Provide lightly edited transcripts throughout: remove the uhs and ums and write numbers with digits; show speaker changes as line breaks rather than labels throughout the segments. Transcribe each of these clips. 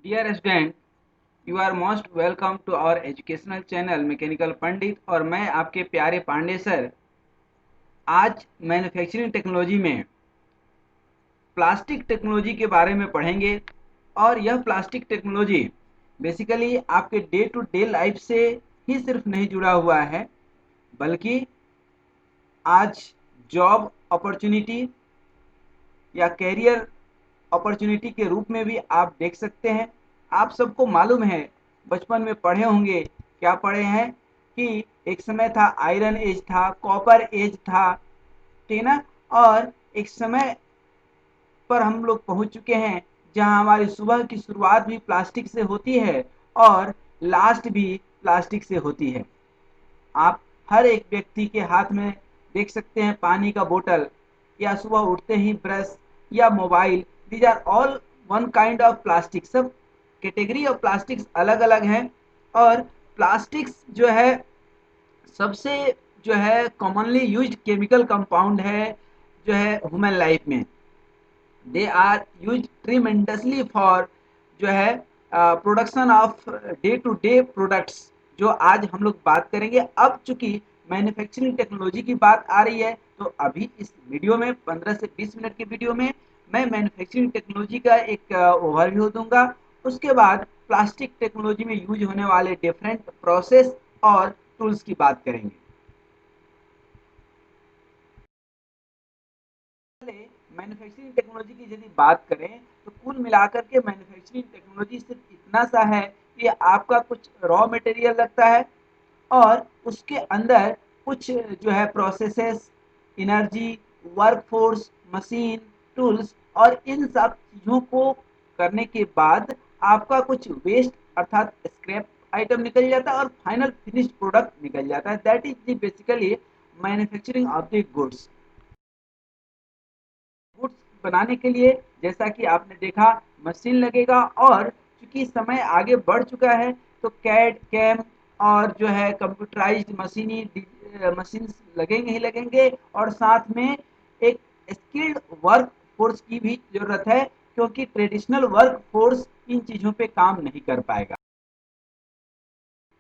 Dear student, you are most welcome to our educational channel mechanical Pandit. और मैं आपके प्यारे पांडे सर आज मैन्युफैक्चरिंग टेक्नोलॉजी में प्लास्टिक टेक्नोलॉजी के बारे में पढ़ेंगे। और यह प्लास्टिक टेक्नोलॉजी बेसिकली आपके डे टू डे लाइफ से ही सिर्फ नहीं जुड़ा हुआ है, बल्कि आज जॉब अपॉर्चुनिटी या कैरियर अपॉर्चुनिटी के रूप में भी आप देख सकते हैं। आप सबको मालूम है, बचपन में पढ़े होंगे, क्या पढ़े हैं कि एक समय था आयरन एज था, कॉपर एज था, ठीक ना। और एक समय पर हम लोग पहुंच चुके हैं जहां हमारी सुबह की शुरुआत भी प्लास्टिक से होती है और लास्ट भी प्लास्टिक से होती है। आप हर एक व्यक्ति के हाथ में देख सकते हैं पानी का बोतल, या सुबह उठते ही ब्रश या mobile. These are all one kind of plastic. सब कैटेगरी ऑफ प्लास्टिक्स अलग अलग हैं। और प्लास्टिक्स जो है सबसे जो है कॉमनली यूज्ड केमिकल कंपाउंड है जो है ह्यूमन लाइफ में। They are use tremendously for जो है production of day to day products, जो आज हम लोग बात करेंगे। अब चूंकि मैन्युफैक्चरिंग टेक्नोलॉजी की बात आ रही है, तो अभी इस वीडियो में 15 से 20 मिनट के वीडियो में मैं मैन्युफैक्चरिंग टेक्नोलॉजी का एक ओवरव्यू दूंगा। उसके बाद प्लास्टिक टेक्नोलॉजी में यूज होने वाले डिफरेंट प्रोसेस और टूल्स की बात करेंगे। मैन्युफैक्चरिंग टेक्नोलॉजी की यदि बात करें, तो कुल मिलाकर के मैन्युफैक्चरिंग टेक्नोलॉजी सिर्फ इतना सा है कि आपका कुछ रॉ मटेरियल लगता है और उसके अंदर कुछ जो है processes, energy, workforce, machine, tools, और इन सब चीज़ों को करने के बाद आपका कुछ वेस्ट अर्थात स्क्रैप आइटम निकल जाता है और फाइनल फिनिश्ड प्रोडक्ट निकल जाता है। That is the basically manufacturing of the goods. Goods बनाने के लिए जैसा कि आपने देखा मशीन लगेगा, और चूंकि समय आगे बढ़ चुका है तो कैड कैम और जो है कंप्यूटराइज्ड मशीनी मशीन लगेंगे ही लगेंगे। और साथ में एक स्किल्ड वर्क फोर्स की भी जरूरत है, क्योंकि ट्रेडिशनल वर्क फोर्स इन चीजों पे काम नहीं कर पाएगा।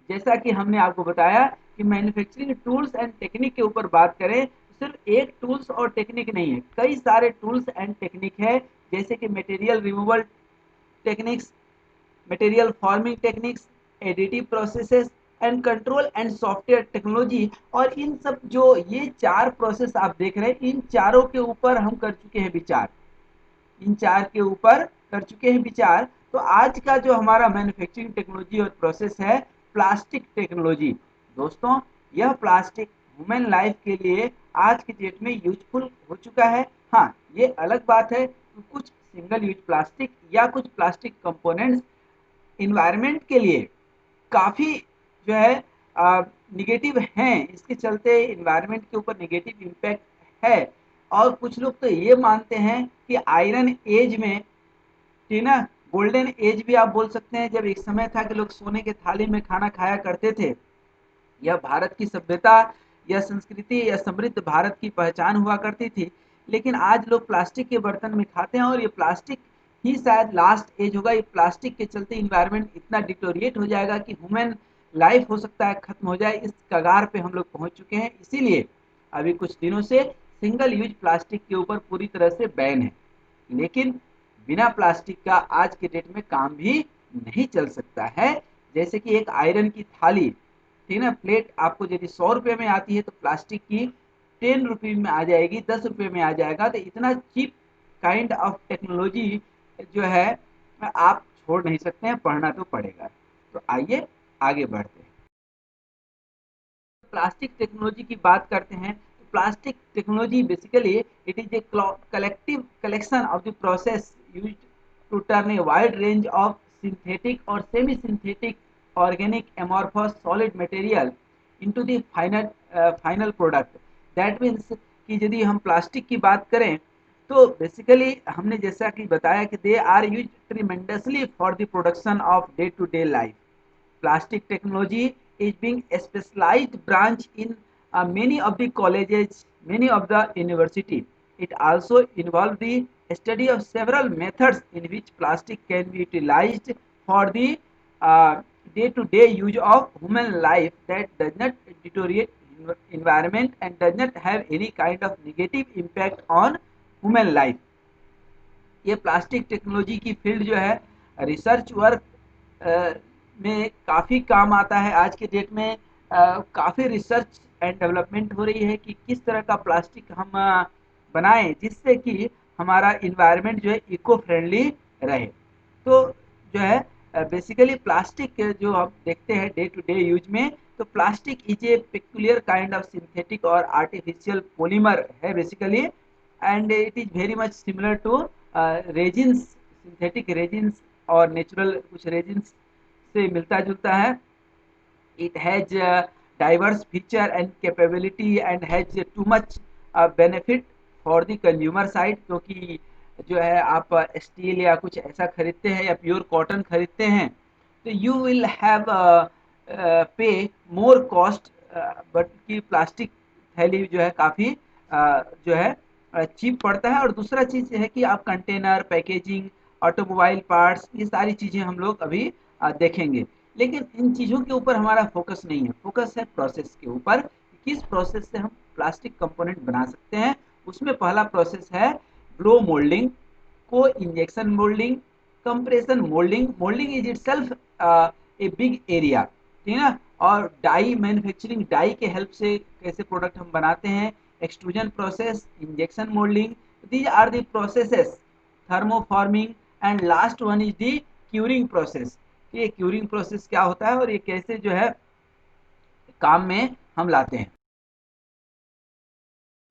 जैसा कि हमने आपको बताया कि मैन्युफैक्चरिंग टूल्स एंड टेक्निक के ऊपर बात करें, तो सिर्फ एक टूल्स और टेक्निक नहीं है, कई सारे टूल्स एंड टेक्निक है। जैसे कि material removal techniques, material forming techniques, additive processes and control and software technology. और इन सब जो ये चार प्रोसेस आप देख रहे हैं, इन चारों के ऊपर हम कर चुके हैं विचार। इन चार के ऊपर कर चुके हैं विचार। तो आज का जो हमारा मैन्युफैक्चरिंग टेक्नोलॉजी और प्रोसेस है प्लास्टिक टेक्नोलॉजी। दोस्तों, यह प्लास्टिक ह्यूमन लाइफ के लिए आज की डेट में यूजफुल हो चुका है। हाँ, ये अलग बात है कि कुछ सिंगल यूज प्लास्टिक या कुछ प्लास्टिक कंपोनेंट्स इन्वायरमेंट के लिए काफ़ी जो है निगेटिव हैं। इसके चलते इन्वायरमेंट के ऊपर निगेटिव इम्पैक्ट है। और कुछ लोग तो ये मानते हैं कि आयरन एज में, ठीक ना, गोल्डन एज भी आप बोल सकते हैं, जब एक समय था कि लोग सोने के थाली में खाना खाया करते थे। यह भारत की सभ्यता या संस्कृति या समृद्ध भारत की पहचान हुआ करती थी। लेकिन आज लोग प्लास्टिक के बर्तन में खाते हैं, और ये प्लास्टिक ही शायद लास्ट एज होगा। ये प्लास्टिक के चलते इन्वायरमेंट इतना डिटोरिएट हो जाएगा कि ह्यूमन लाइफ हो सकता है खत्म हो जाए। इस कगार पे हम लोग पहुंच चुके हैं। इसीलिए अभी कुछ दिनों से सिंगल यूज प्लास्टिक के ऊपर पूरी तरह से बैन है। लेकिन बिना प्लास्टिक का आज के डेट में काम भी नहीं चल सकता है। जैसे कि एक आयरन की थाली, ठीक है, प्लेट आपको यदि 100 रुपये में आती है, तो प्लास्टिक की 10 रुपये में आ जाएगी, 10 रुपये में आ जाएगा। तो इतना चीप काइंड ऑफ टेक्नोलॉजी जो है आप छोड़ नहीं सकते हैं, पढ़ना तो पड़ेगा। तो आइए आगे बढ़ते हैं। प्लास्टिक टेक्नोलॉजी की बात करते हैं, तो plastic technology basically it is a collective collection of the process use to turn a wide range of synthetic और semi synthetic organic amorphous solid material into the final product. That means कि यदि हम plastic की बात करें, तो basically हमने जैसा कि बताया कि they are use tremendously for the production of day to day life. Plastic technology is being a specialized branch in many of the colleges, many of the university. It also involves the study of several methods in which plastic can be utilized for the day-to-day use of human life that does not deteriorate environment and does not have any kind of negative impact on human life. ये plastic technology की field जो है research work में काफ़ी काम आता है। आज के डेट में काफ़ी रिसर्च एंड डेवलपमेंट हो रही है कि किस तरह का प्लास्टिक हम बनाएं जिससे कि हमारा इन्वायरमेंट जो है इको फ्रेंडली रहे। तो जो है बेसिकली प्लास्टिक जो हम देखते हैं डे टू डे यूज में, तो plastic is a peculiar kind of synthetic और आर्टिफिशियल पॉलीमर है basically, and it is very much similar to resins, synthetic resins और नेचुरल कुछ रेजिन्स से मिलता जुलता है। it has diverse feature and capability and has too much benefit for the consumer side, क्योंकि जो है आप स्टील या कुछ ऐसा खरीदते हैं या प्योर कॉटन खरीदते हैं तो यू विल हैव पे मोर कॉस्ट, बट की प्लास्टिक थैली जो है काफ़ी जो है चीप पड़ता है। और दूसरा चीज़ है कि आप कंटेनर, पैकेजिंग, ऑटोमोबाइल पार्ट्स, ये सारी चीज़ें हम लोग अभी देखेंगे। लेकिन इन चीज़ों के ऊपर हमारा फोकस नहीं है, फोकस है प्रोसेस के ऊपर, किस प्रोसेस से हम प्लास्टिक कंपोनेंट बना सकते हैं। उसमें पहला प्रोसेस है ब्लो मोल्डिंग, को injection moulding, compression moulding. Moulding is itself a big area, ठीक है ना। और डाई मैन्युफैक्चरिंग, डाई के हेल्प से कैसे प्रोडक्ट हम बनाते हैं, extrusion process, injection moulding, these are the processes, thermoforming, and last one is the curing process. ये क्यूरिंग प्रोसेस क्या होता है और ये कैसे जो है काम में हम लाते हैं।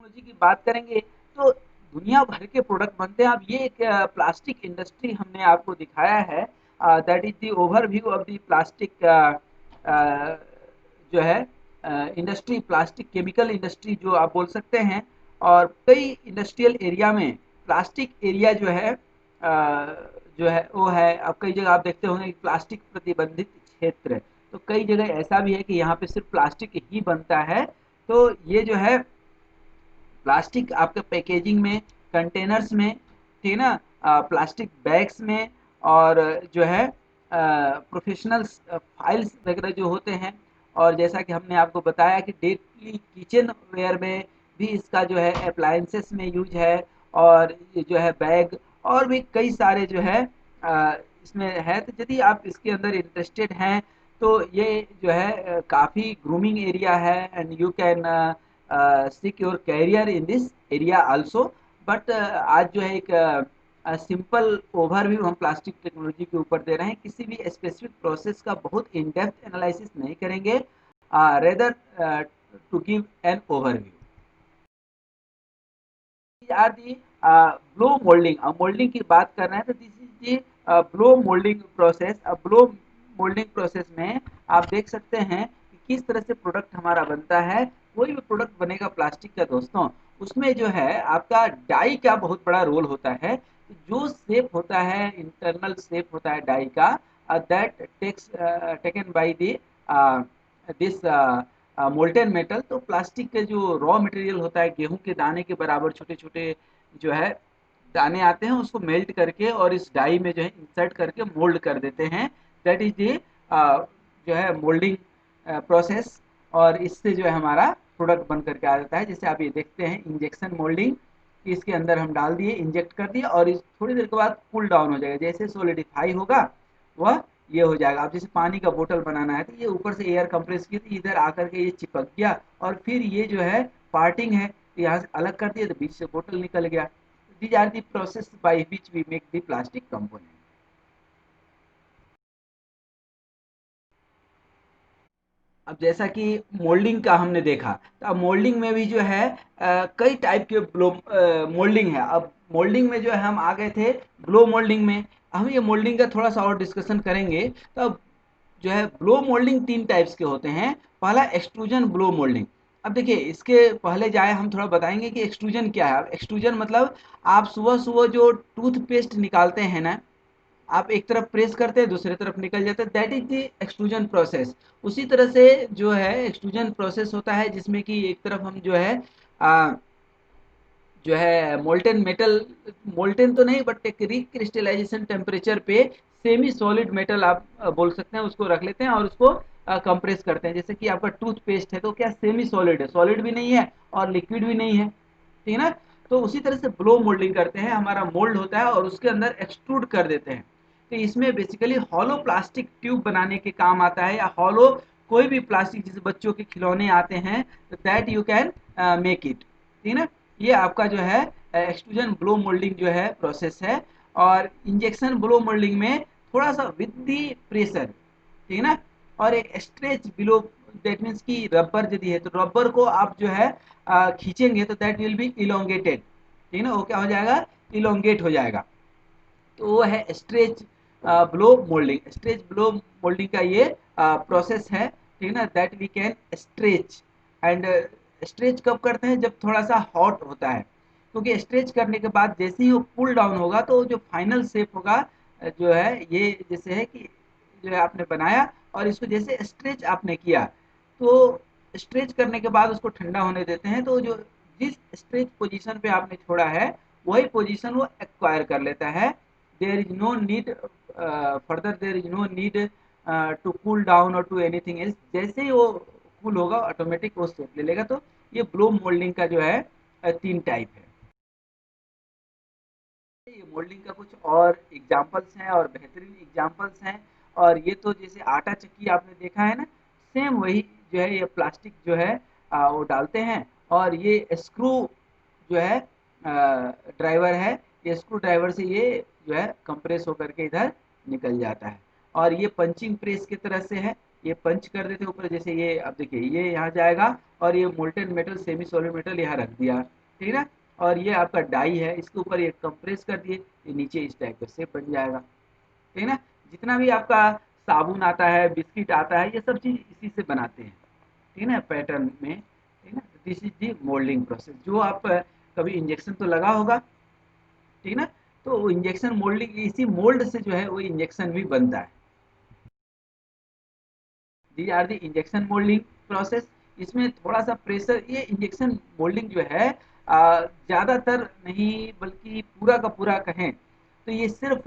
टेक्नोलॉजी की बात करेंगे तो दुनिया भर के प्रोडक्ट बनते हैं। अब ये एक प्लास्टिक इंडस्ट्री हमने आपको दिखाया है, that is the overview of the plastic जो है इंडस्ट्री, प्लास्टिक केमिकल इंडस्ट्री जो आप बोल सकते हैं। और कई इंडस्ट्रियल एरिया में प्लास्टिक एरिया जो है वो है। अब कई जगह आप देखते होंगे प्लास्टिक प्रतिबंधित क्षेत्र, तो कई जगह ऐसा भी है कि यहाँ पे सिर्फ प्लास्टिक ही बनता है। तो ये जो है प्लास्टिक आपके पैकेजिंग में, कंटेनर्स में, ठीक है ना, प्लास्टिक बैग्स में, और जो है प्रोफेशनल फाइल्स वगैरह जो होते हैं। और जैसा कि हमने आपको बताया कि डेली किचन वेयर में भी इसका जो है अप्लायंसेस में यूज है। और ये जो है बैग और भी कई सारे जो है इसमें है। तो यदि आप इसके अंदर इंटरेस्टेड हैं तो ये जो है काफ़ी ग्रूमिंग एरिया है, and you can seek your career in this area also। But आज जो है एक सिंपल ओवरव्यू हम प्लास्टिक टेक्नोलॉजी के ऊपर दे रहे हैं, किसी भी स्पेसिफिक प्रोसेस का बहुत इन डेप्थ एनालिसिस नहीं करेंगे, rather to give an overview. Are the blow moulding, moulding की बात कर रहे हैं तो this is the blow moulding process. Blow moulding process में आप देख सकते हैं कि किस तरह से प्रोडक्ट हमारा बनता है। कोई भी प्रोडक्ट बनेगा प्लास्टिक का दोस्तों, उसमें जो है आपका डाई का बहुत बड़ा रोल होता है। तो जो शेप होता है, इंटरनल शेप होता है डाई का, that taken by the this molten metal. तो प्लास्टिक के जो रॉ मटेरियल होता है, गेहूं के दाने के बराबर छोटे छोटे जो है दाने आते हैं, उसको मेल्ट करके और इस डाई में जो है इंसर्ट करके मोल्ड कर देते हैं। दैट इज दी जो है मोल्डिंग प्रोसेस। और इससे जो है हमारा प्रोडक्ट बन करके आ जाता है। जैसे आप ये देखते हैं इंजेक्शन मोल्डिंग, इसके अंदर हम डाल दिए, इंजेक्ट कर दिए, और इस थोड़ी देर के बाद कूल डाउन हो जाएगा। जैसे सोलिडिफाई होगा वह ये हो जाएगा। अब जैसे पानी का बोतल बनाना है तो ये ऊपर से एयर कंप्रेस की तो इधर आकर के ये चिपक गया, और फिर ये जो है पार्टिंग है तो यहाँ से अलग कर दिया तो बीच से बोतल निकल गया। These are the process by which we make the plastic component. अब जैसा कि मोल्डिंग का हमने देखा, तो अब मोल्डिंग में भी जो है कई टाइप के मोल्डिंग है। अब मोल्डिंग में जो है हम आ गए थे ब्लो मोल्डिंग में। हम ये मोल्डिंग का थोड़ा सा और डिस्कशन करेंगे। तो अब जो है ब्लो मोल्डिंग तीन टाइप्स के होते हैं। पहला एक्सट्रूजन ब्लो मोल्डिंग। अब देखिए इसके पहले जाए हम थोड़ा बताएंगे कि एक्सट्रूजन क्या है। एक्सट्रूजन मतलब आप सुबह सुबह जो टूथपेस्ट निकालते हैं ना, आप एक तरफ प्रेस करते हैं दूसरी तरफ निकल जाता है, that is the extrusion process. उसी तरह से जो है एक्सट्रूजन प्रोसेस होता है जिसमें कि एक तरफ हम जो है जो है मोल्टेन मेटल, मोल्टेन तो नहीं बट एक रिक्रिस्टलाइजेशन टेम्परेचर पे सेमी सॉलिड मेटल आप बोल सकते हैं, उसको रख लेते हैं और उसको कंप्रेस करते हैं। जैसे कि आपका टूथपेस्ट है तो क्या सेमी सॉलिड है, सॉलिड भी नहीं है और लिक्विड भी नहीं है, ठीक है ना। तो उसी तरह से ब्लो मोल्डिंग करते हैं, हमारा मोल्ड होता है और उसके अंदर एक्सट्रूड कर देते हैं। तो इसमें बेसिकली हॉलो प्लास्टिक ट्यूब बनाने के काम आता है, या हॉलो कोई भी प्लास्टिक, जैसे बच्चों के खिलौने आते हैं, तो that you can make it, ठीक है ना। ये आपका जो है एक्सट्रूजन ब्लो मोल्डिंग जो है प्रोसेस है। और इंजेक्शन ब्लो मोल्डिंग में थोड़ा सा विद दी प्रेशर, ठीक है ना, और एक स्ट्रेच बिलो, दैट मीन्स कि रबर यदि है तो रबर को आप जो है खींचेंगे तो दैट विल बी इलोंगेटेड, ठीक है ना, वो क्या हो जाएगा, इलोंगेट हो जाएगा। तो वो है stretch blow moulding. Stretch blow moulding का ये प्रोसेस है, ठीक है ना, that we can stretch. And stretch कब करते हैं, जब थोड़ा सा हॉट होता है, क्योंकि स्ट्रेच करने के बाद जैसे ही वो कूल डाउन होगा तो जो फाइनल शेप होगा जो है ये जैसे है कि जो है आपने बनाया और इसको जैसे स्ट्रेच आपने किया, तो स्ट्रेच करने के बाद उसको ठंडा होने देते हैं, तो जो जिस स्ट्रेच पोजीशन पे आपने छोड़ा है वही पोजीशन वो एक्वायर कर लेता है। There is no need further, there is no need to cool down और टू एनीथिंग एल्स, जैसे ही वो कूल होगा ऑटोमेटिक वो शेप ले लेगा। तो ये ब्लो मोल्डिंग का जो है तीन टाइप है। ये मोल्डिंग का कुछ और एग्जांपल्स हैं और बेहतरीन एग्जांपल्स हैं। और ये तो जैसे आटा चक्की आपने देखा है ना, सेम वही जो है ये प्लास्टिक जो है वो डालते हैं और ये स्क्रू जो है ड्राइवर है, ये स्क्रू ड्राइवर से ये जो है कंप्रेस होकर के इधर निकल जाता है। और ये पंचिंग प्रेस की तरह से है, ये पंच कर देते ऊपर, जैसे ये अब देखिए ये यहाँ जाएगा और ये molten metal semi solid metal यहाँ रख दिया, ठीक है ना। और ये आपका डाई है, इसके ऊपर ये कंप्रेस कर दिए, ये नीचे इस टाइप का शेप बन जाएगा, ठीक है ना। जितना भी आपका साबुन आता है, बिस्किट आता है, ये सब चीज़ इसी से बनाते हैं, ठीक है ना, पैटर्न में, ठीक है ना। This is the moulding process. जो आप कभी इंजेक्शन तो लगा होगा, ठीक है ना, तो वो इंजेक्शन मोल्डिंग, इसी मोल्ड से जो है वो इंजेक्शन भी बनता है। These are the injection moulding process. इसमें थोड़ा सा प्रेशर, ये इंजेक्शन मोल्डिंग जो है ज़्यादातर नहीं बल्कि पूरा का पूरा कहें तो ये सिर्फ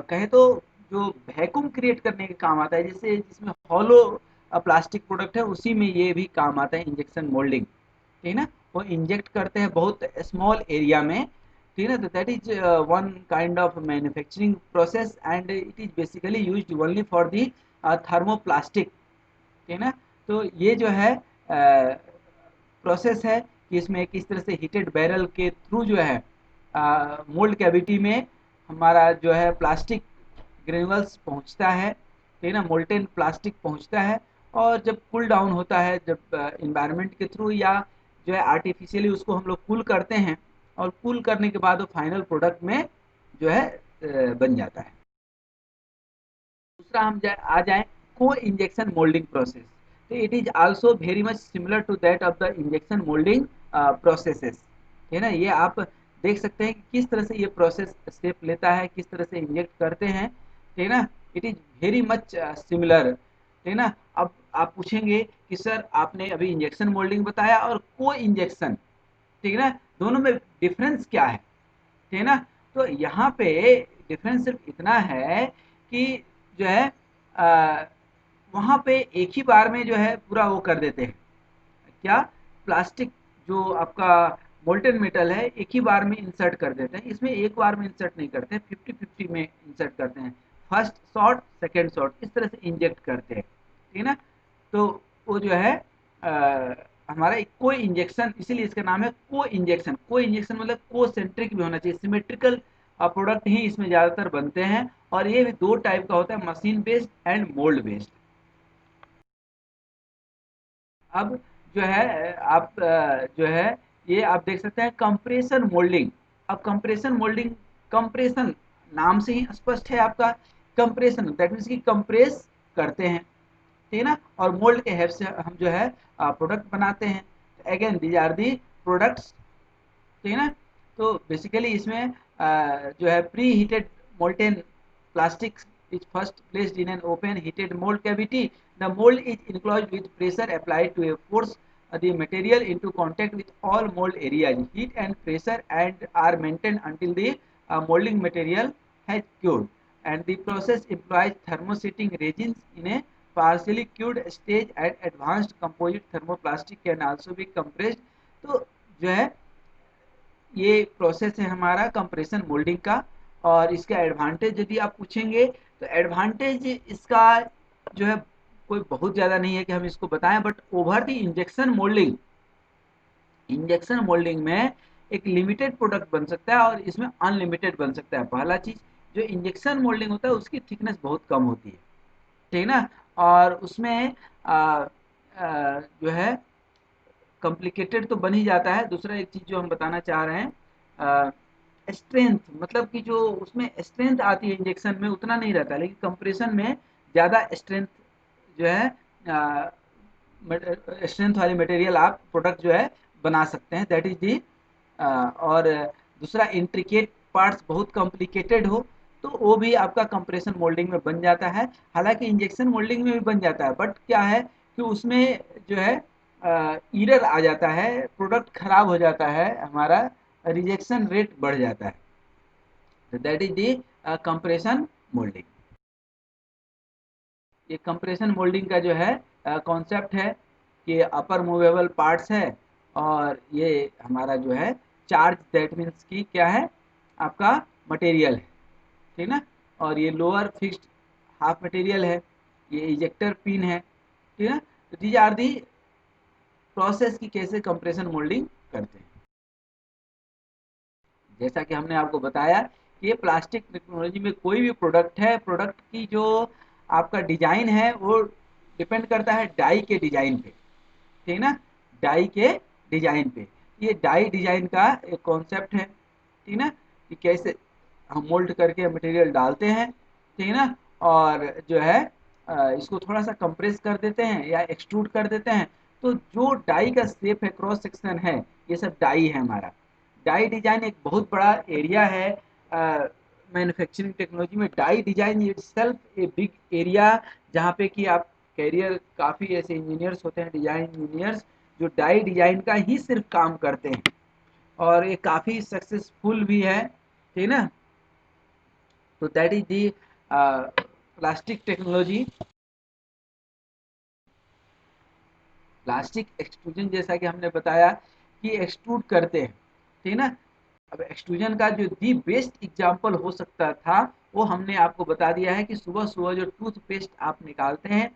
कहें तो जो वैक्यूम क्रिएट करने के काम आता है, जैसे जिसमें हॉलो प्लास्टिक प्रोडक्ट है उसी में ये भी काम आता है इंजेक्शन मोल्डिंग, ठीक है ना। वो इंजेक्ट करते हैं बहुत स्मॉल एरिया में, ठीक है ना। तो that is one kind of manufacturing process and it is basically used only for the thermoplastic, ठीक है ना। तो ये जो है प्रोसेस है कि इसमें किस तरह से हीटेड बैरल के थ्रू जो है मोल्ड कैविटी में हमारा जो है प्लास्टिक ग्रेनुअल्स पहुंचता है, ठीक है ना, मोल्टेन प्लास्टिक पहुंचता है। और जब कूल डाउन होता है, जब इन्वायरमेंट के थ्रू या जो है आर्टिफिशियली उसको हम लोग कूल करते हैं, और कूल करने के बाद वो फाइनल प्रोडक्ट में जो है बन जाता है। दूसरा हम आ जाएं को इंजेक्शन मोल्डिंग प्रोसेस। तो it is also very much similar to that of the injection moulding processes, है ना। ये आप देख सकते हैं कि किस तरह से ये प्रोसेस स्टेप लेता है, किस तरह से इंजेक्ट करते हैं, ठीक है ना। It is very much similar, ठीक है ना। अब आप पूछेंगे कि सर आपने अभी इंजेक्शन मोल्डिंग बताया और को इंजेक्शन, ठीक है ना, दोनों में डिफरेंस क्या है, ठीक है ना। तो यहाँ पे डिफरेंस सिर्फ इतना है कि जो है अ, वहाँ पे एक ही बार में जो है पूरा वो कर देते हैं, क्या, प्लास्टिक जो आपका मोल्टेन मेटल है एक ही बार में इंसर्ट कर देते हैं। इसमें एक बार में इंसर्ट नहीं करते हैं, 50-50 में इंसर्ट करते हैं, फर्स्ट शॉट सेकेंड शॉट इस तरह से इंजेक्ट करते हैं, ठीक है ना। तो वो जो है हमारा एक को इंजेक्शन, इसीलिए इसका नाम है को इंजेक्शन। को इंजेक्शन मतलब को सेंट्रिक भी होना चाहिए, सिमेट्रिकल प्रोडक्ट ही इसमें ज़्यादातर बनते हैं। और ये भी दो टाइप का होता है, machine based and mould based. अब जो है आप जो है ये आप देख सकते हैं कंप्रेशन मोल्डिंग। अब कंप्रेशन मोल्डिंग, कंप्रेशन नाम से ही स्पष्ट है आपका, कंप्रेशन दैट मीन्स कि कंप्रेस करते हैं, ठीक है ना। और मोल्ड के हेल्प से हम जो है प्रोडक्ट बनाते हैं। Again these are the products, ठीक है ना। तो बेसिकली इसमें जो है pre heated molten plastic is first placed in an open heated mould cavity. The mould is enclosed with pressure applied to a force the material into contact with all mold areas. Heat and pressure and are maintained until the molding material has cured. And the process employs thermosetting resins in a partially cured stage, and advanced composite thermoplastic can also be compressed. तो जो है ये process है हमारा compression moulding का। और इसका advantage यदि आप पूछेंगे तो एडवांटेज इसका जो है कोई बहुत ज़्यादा नहीं है कि हम इसको बताएं, but over the injection moulding में एक लिमिटेड प्रोडक्ट बन सकता है और इसमें अनलिमिटेड बन सकता है। पहला चीज़, जो इंजेक्शन मोल्डिंग होता है उसकी थिकनेस बहुत कम होती है, ठीक ना, और उसमें जो है कॉम्प्लिकेटेड तो बन ही जाता है। दूसरा एक चीज़ जो हम बताना चाह रहे हैं, स्ट्रेंथ, मतलब कि जो उसमें स्ट्रेंथ आती है इंजेक्शन में उतना नहीं रहता, लेकिन कंप्रेशन में ज़्यादा स्ट्रेंथ जो है स्ट्रेंथ वाली मटेरियल आप प्रोडक्ट जो है बना सकते हैं, दैट इज दी। और दूसरा, इंट्रिकेट पार्ट्स बहुत कॉम्प्लिकेटेड हो तो वो भी आपका कंप्रेशन मोल्डिंग में बन जाता है। हालांकि इंजेक्शन मोल्डिंग में भी बन जाता है, बट क्या है कि उसमें जो है एरर आ जाता है, प्रोडक्ट खराब हो जाता है, हमारा रिजेक्शन रेट बढ़ जाता है। तो that is the compression moulding. ये कंप्रेशन मोल्डिंग का जो है कॉन्सेप्ट है कि अपर मूवेबल पार्ट्स है, और ये हमारा जो है चार्ज, दैट मीन्स की क्या है आपका मटेरियल है, ठीक ना, और ये लोअर फिक्स्ड हाफ मटेरियल है, ये इजेक्टर पिन है, ठीक है। तो दीज आर दी प्रोसेस की कैसे कंप्रेशन मोल्डिंग करते हैं। जैसा कि हमने आपको बताया कि ये प्लास्टिक टेक्नोलॉजी में कोई भी प्रोडक्ट है, प्रोडक्ट की जो आपका डिजाइन है वो डिपेंड करता है डाई के डिजाइन पे, ठीक ना, डाई के डिजाइन पे। ये डाई डिजाइन का एक कॉन्सेप्ट है, ठीक ना, कि कैसे हम मोल्ड करके मटेरियल डालते हैं, ठीक ना, और जो है इसको थोड़ा सा कंप्रेस कर देते हैं या एक्सट्रूड कर देते हैं। तो जो डाई का शेप है, क्रॉस सेक्शन है, ये सब डाई है हमारा। डाई डिजाइन एक बहुत बड़ा एरिया है मैन्युफैक्चरिंग टेक्नोलॉजी में। Die design itself a big area, जहाँ पे कि आप कैरियर काफ़ी ऐसे इंजीनियर्स होते हैं, डिजाइन इंजीनियर्स, जो डाई डिजाइन का ही सिर्फ काम करते हैं, और ये काफ़ी सक्सेसफुल भी है, ठीक ना। तो that is the plastic technology. Plastic extrusion, जैसा कि हमने बताया कि एक्सट्रूड करते हैं, ठीक ना। अब एक्सट्रूजन का जो दी बेस्ट एग्जांपल हो सकता था वो हमने आपको बता दिया है कि सुबह सुबह जो टूथपेस्ट आप निकालते हैं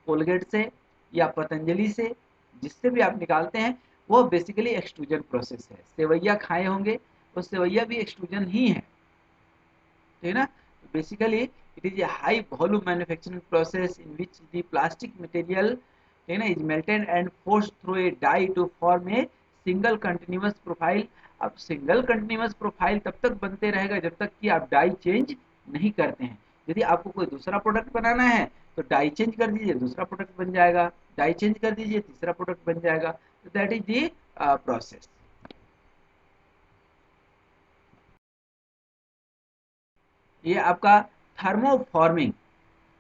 कोलगेट से या पतंजलि से, जिससे भी आप निकालते हैं, वो बेसिकली एक्सट्रूजन प्रोसेस है। सेवैया खाए होंगे, वो सेवैया भी एक्सट्रूजन ही है, ठीक है ना। Basically it is a high volume manufacturing process in which the plastic material, ठीक है ना, is melted and forced through a die to form a single continuous profile. अब सिंगल कंटिन्यूअस प्रोफाइल तब तक बनते रहेगा जब तक कि आप डाई चेंज नहीं करते हैं। यदि आपको कोई दूसरा प्रोडक्ट बनाना है तो डाई चेंज कर दीजिए, दूसरा प्रोडक्ट बन जाएगा, डाई चेंज कर दीजिए, तीसरा प्रोडक्ट बन जाएगा। तो दैट इज दी प्रोसेस। ये आपका थर्मोफॉर्मिंग।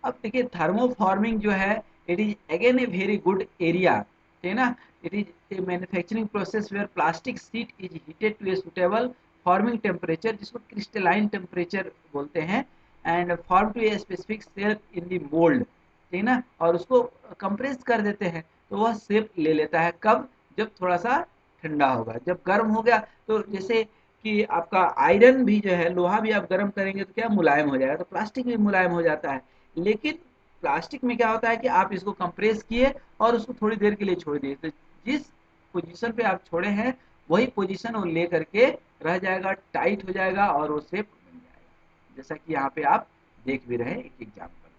अब देखिए थर्मोफॉर्मिंग जो है, it is again a very good area, ठीक है ना। It is a manufacturing process where plastic sheet is heated to a suitable forming temperature, जिसको क्रिस्टलाइन टेम्परेचर बोलते हैं, and form to a specific shape in the mould, ठीक है ना, और उसको कंप्रेस कर देते हैं तो वह शेप ले लेता है। कब? जब थोड़ा सा ठंडा होगा। जब गर्म हो गया तो जैसे कि आपका आयरन भी जो है, लोहा भी आप गर्म करेंगे तो क्या मुलायम हो जाएगा, तो प्लास्टिक भी मुलायम हो जाता है। लेकिन प्लास्टिक में क्या होता है कि आप इसको कंप्रेस किए और उसको थोड़ी देर के लिए छोड़ दिए, तो जिस पोजीशन पे आप छोड़े हैं वही पोजीशन वो ले करके रह जाएगा, टाइट हो जाएगा और वो शेप बन जाएगा, जैसा कि यहाँ पे आप देख भी रहे हैं एक एग्जाम्पल,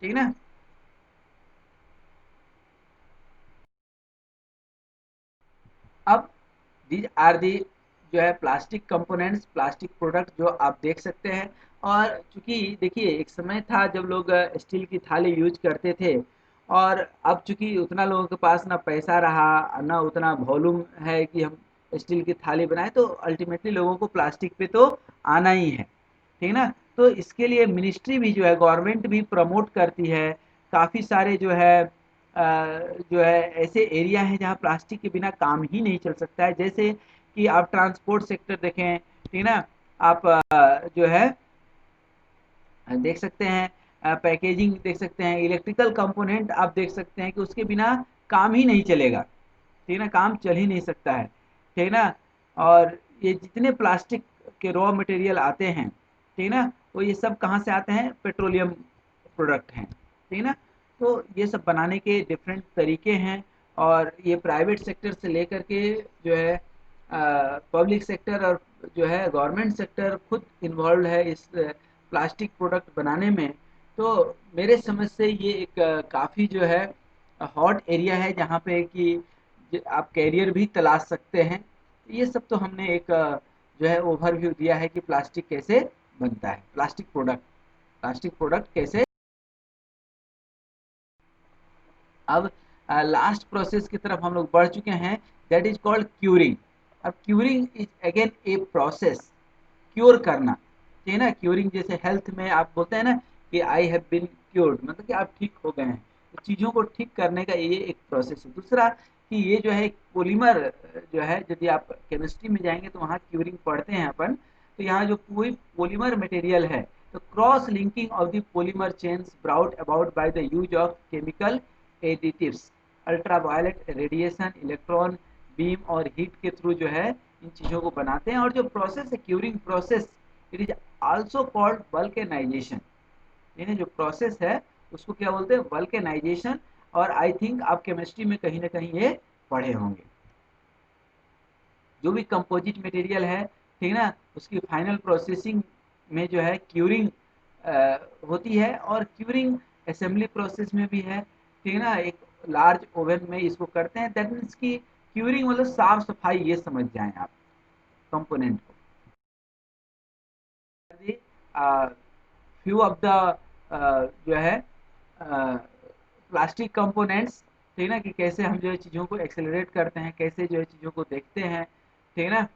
ठीक ना। अब दीज आर दी जो है प्लास्टिक कंपोनेंट्स, प्लास्टिक प्रोडक्ट जो आप देख सकते हैं। और चूंकि देखिए एक समय था जब लोग स्टील की थाली यूज करते थे, और अब चूंकि उतना लोगों के पास ना पैसा रहा ना उतना वॉल्यूम है कि हम स्टील की थाली बनाए, तो अल्टीमेटली लोगों को प्लास्टिक पे तो आना ही है, ठीक है ना। तो इसके लिए मिनिस्ट्री भी जो है, गवर्नमेंट भी प्रमोट करती है, काफ़ी सारे जो है जो है ऐसे एरिया है जहाँ प्लास्टिक के बिना काम ही नहीं चल सकता है। जैसे कि आप ट्रांसपोर्ट सेक्टर देखें, ठीक ना, आप जो है देख सकते हैं, पैकेजिंग देख सकते हैं, इलेक्ट्रिकल कंपोनेंट आप देख सकते हैं कि उसके बिना काम ही नहीं चलेगा, ठीक ना, काम चल ही नहीं सकता है, ठीक ना। और ये जितने प्लास्टिक के रॉ मटेरियल आते हैं, ठीक ना, वो ये सब कहाँ से आते हैं, पेट्रोलियम प्रोडक्ट हैं, ठीक ना। तो ये सब बनाने के डिफरेंट तरीके हैं, और ये प्राइवेट सेक्टर से लेकर के जो है पब्लिक सेक्टर और जो है गवर्नमेंट सेक्टर खुद इन्वॉल्व है इस प्लास्टिक प्रोडक्ट बनाने में। तो मेरे समझ से ये एक काफ़ी जो है हॉट एरिया है जहाँ पे कि आप कैरियर भी तलाश सकते हैं। ये सब तो हमने एक जो है ओवरव्यू दिया है कि प्लास्टिक कैसे बनता है, प्लास्टिक प्रोडक्ट कैसे। अब लास्ट प्रोसेस की तरफ हम लोग बढ़ चुके हैं, दैट इज कॉल्ड क्यूरिंग। अब curing is again a process, cure करना, ठीक है ना। क्योरिंग जैसे हेल्थ में आप बोलते हैं ना कि आई हैव बीन क्योर्ड, मतलब कि आप ठीक हो गए हैं, तो चीज़ों को ठीक करने का ये एक प्रोसेस है। दूसरा कि ये जो है पॉलीमर जो है, यदि आप केमिस्ट्री में जाएंगे तो वहाँ क्यूरिंग पढ़ते हैं अपन, तो यहाँ जो कोई पॉलीमर मटेरियल है, तो cross linking of the polymer chains brought about by the use of chemical additives, ultraviolet radiation, electron beam और हीट के थ्रू जो है इन चीज़ों को बनाते हैं। और जो प्रोसेस है curing process, it is also called vulcanisation. यानी जो प्रोसेस है उसको क्या बोलते हैं, वल्केनाइजेशन। और आई थिंक आप केमिस्ट्री में कहीं ना कहीं ये पढ़े होंगे। जो भी कंपोजिट मटेरियल है, ठीक ना, उसकी फाइनल प्रोसेसिंग में जो है क्यूरिंग होती है, और क्यूरिंग असेंबली प्रोसेस में भी है, ठीक है ना। एक लार्ज ओवन में इसको करते हैं, दैट मीन्स की क्यूरिंग मतलब साफ सफाई, ये समझ जाएं आप कंपोनेंट को। फ्यू ऑफ द जो है प्लास्टिक कंपोनेंट्स, ठीक है ना, कि कैसे हम जो है चीज़ों को एक्सेलरेट करते हैं, कैसे जो है चीज़ों को देखते हैं, ठीक है ना।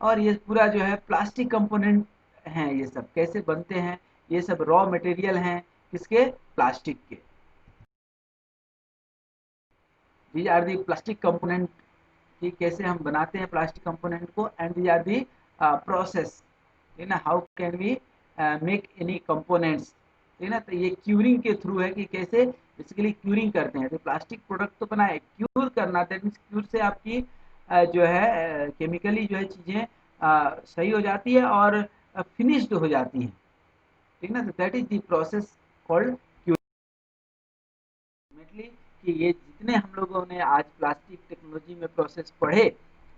और ये पूरा जो है प्लास्टिक कंपोनेंट हैं, ये सब कैसे बनते हैं, ये सब रॉ मटेरियल हैं किसके, प्लास्टिक के। These are the plastic component, कि कैसे हम बनाते हैं प्लास्टिक कंपोनेंट को, and these are the process, ठीक ना, how can we make any components, ठीक ना। तो ये क्यूरिंग के थ्रू है कि कैसे बेसिकली क्यूरिंग करते हैं। तो प्लास्टिक प्रोडक्ट तो बनाए, क्यूर करना, दैट मीन्स क्यूर से आपकी जो है केमिकली जो है चीज़ें सही हो जाती है और फिनिश्ड हो जाती हैं, ठीक ना। तो that is the process called ultimately, कि ये जितने हम लोगों ने आज प्लास्टिक टेक्नोलॉजी में प्रोसेस पढ़े,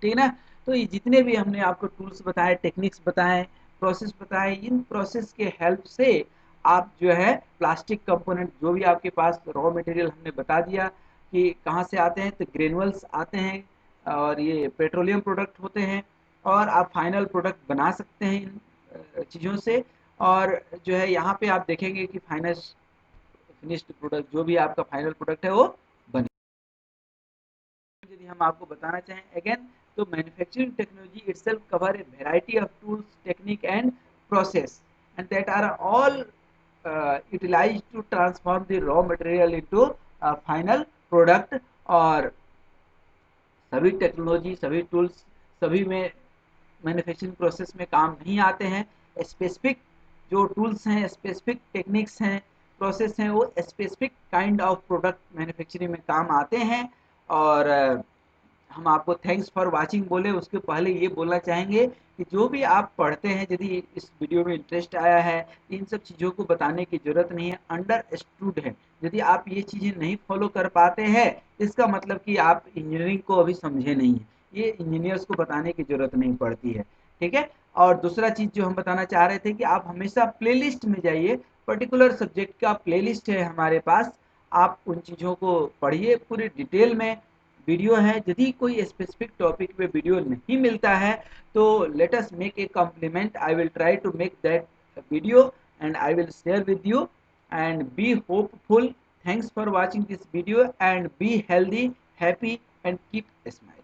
ठीक है ना, तो ये जितने भी हमने आपको टूल्स बताए, टेक्निक्स बताए, प्रोसेस बताए, इन प्रोसेस के हेल्प से आप जो है प्लास्टिक कंपोनेंट जो भी आपके पास रॉ मटेरियल हमने बता दिया कि कहाँ से आते हैं, तो ग्रेनुअल्स आते हैं और ये पेट्रोलियम प्रोडक्ट होते हैं, और आप फाइनल प्रोडक्ट बना सकते हैं इन चीज़ों से। और जो है यहाँ पे आप देखेंगे कि फाइनल फिनिश्ड प्रोडक्ट जो भी आपका फाइनल प्रोडक्ट है वो बने। यदि हम आपको बताना चाहें अगेन, तो manufacturing technology itself cover a variety of tools, technique and process, and that are all utilized to transform the raw material into a final product। और सभी टेक्नोलॉजी, सभी टूल्स, सभी में मैन्युफैक्चरिंग प्रोसेस में काम नहीं आते हैं। स्पेसिफिक जो टूल्स हैं, स्पेसिफिक टेक्निक्स हैं, प्रोसेस हैं, वो specific kind of product manufacturing में काम आते हैं। और हम आपको थैंक्स फॉर वाचिंग बोले उसके पहले ये बोलना चाहेंगे कि जो भी आप पढ़ते हैं, यदि इस वीडियो में इंटरेस्ट आया है, इन सब चीज़ों को बताने की ज़रूरत नहीं है, अंडरस्टूड है। यदि आप ये चीज़ें नहीं फॉलो कर पाते हैं, इसका मतलब कि आप इंजीनियरिंग को अभी समझे नहीं है, ये इंजीनियर्स को बताने की ज़रूरत नहीं पड़ती है, ठीक है। और दूसरा चीज़ जो हम बताना चाह रहे थे कि आप हमेशा प्लेलिस्ट में जाइए, पर्टिकुलर सब्जेक्ट का प्लेलिस्ट है हमारे पास, आप उन चीज़ों को पढ़िए पूरी डिटेल में, वीडियो है। यदि कोई स्पेसिफिक टॉपिक पे वीडियो नहीं मिलता है, तो let us make a compliment, I will try to make that video and I will share with you, and be hopeful. Thanks for watching this video, and be healthy, happy, and keep smile.